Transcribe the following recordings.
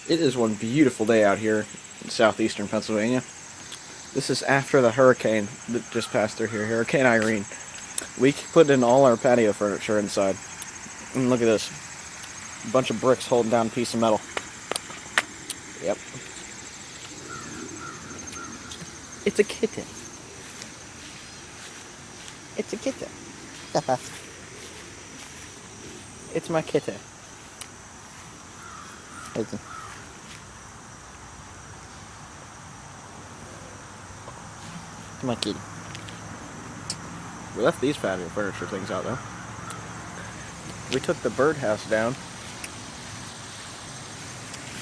It is one beautiful day out here in southeastern Pennsylvania. This is after the hurricane that just passed through here, Hurricane Irene. We put in all our patio furniture inside. And look at this. A bunch of bricks holding down a piece of metal. Yep. It's a kitten. It's a kitten. It's my kitten. It's my kitty. We left these patio furniture things out though. We took the birdhouse down.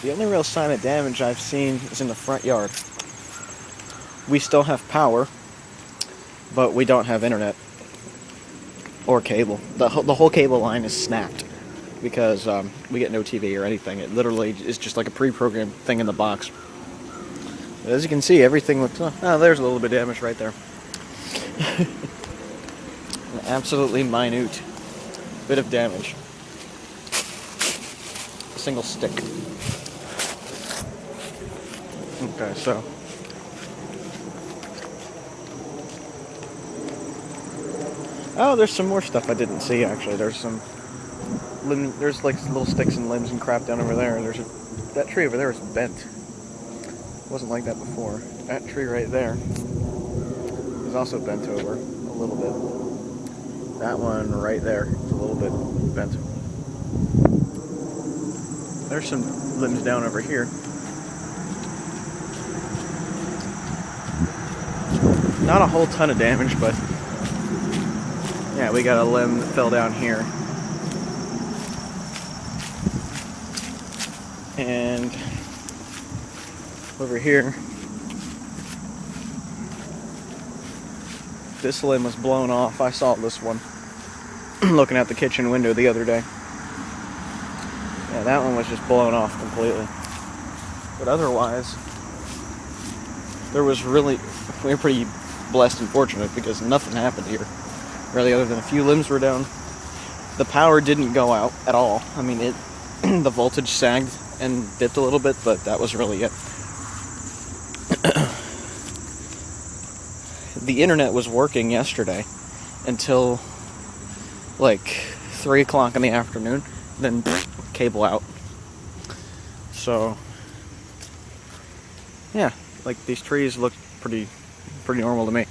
The only real sign of damage I've seen is in the front yard. We still have power, but we don't have internet or cable. The whole cable line is snapped because we get no TV or anything. It literally is just like a pre-programmed thing in the box. But as you can see, everything looks... Oh, there's a little bit of damage right there. An absolutely minute bit of damage. A single stick. Okay, so... Oh, there's some more stuff I didn't see, actually. There's some... There's like little sticks and limbs and crap down over there. That tree over there is bent. It wasn't like that before. That tree right there is also bent over a little bit. That one right there is a little bit bent. There's some limbs down over here. Not a whole ton of damage, but yeah, we got a limb that fell down here. And over here, this limb was blown off. I saw this one looking out the kitchen window the other day. Yeah, that one was just blown off completely. But otherwise, we were pretty blessed and fortunate because nothing happened here, really, other than a few limbs were down. The power didn't go out at all. I mean, the voltage sagged and dipped a little bit, but that was really it. The internet was working yesterday until like 3 o'clock in the afternoon, then cable out. So yeah, like these trees look pretty normal to me.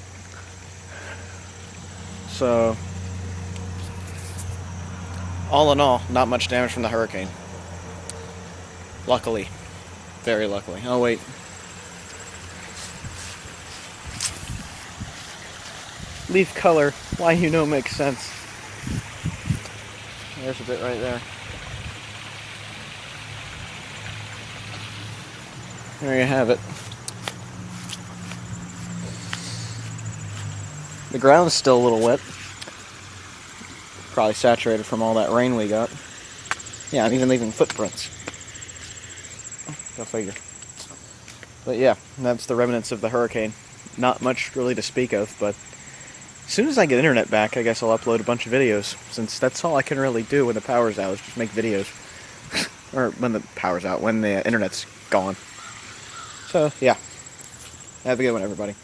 So all in all, not much damage from the hurricane. Luckily. Very luckily. Oh wait. Leaf color, why you know makes sense. There's a bit right there. There you have it. The ground's still a little wet. Probably saturated from all that rain we got. Yeah, I'm even leaving footprints. Go figure. But yeah, that's the remnants of the hurricane. Not much really to speak of, but as soon as I get internet back, I guess I'll upload a bunch of videos, since that's all I can really do when the power's out, is just make videos. Or when the power's out, when the internet's gone. So, yeah. Have a good one, everybody.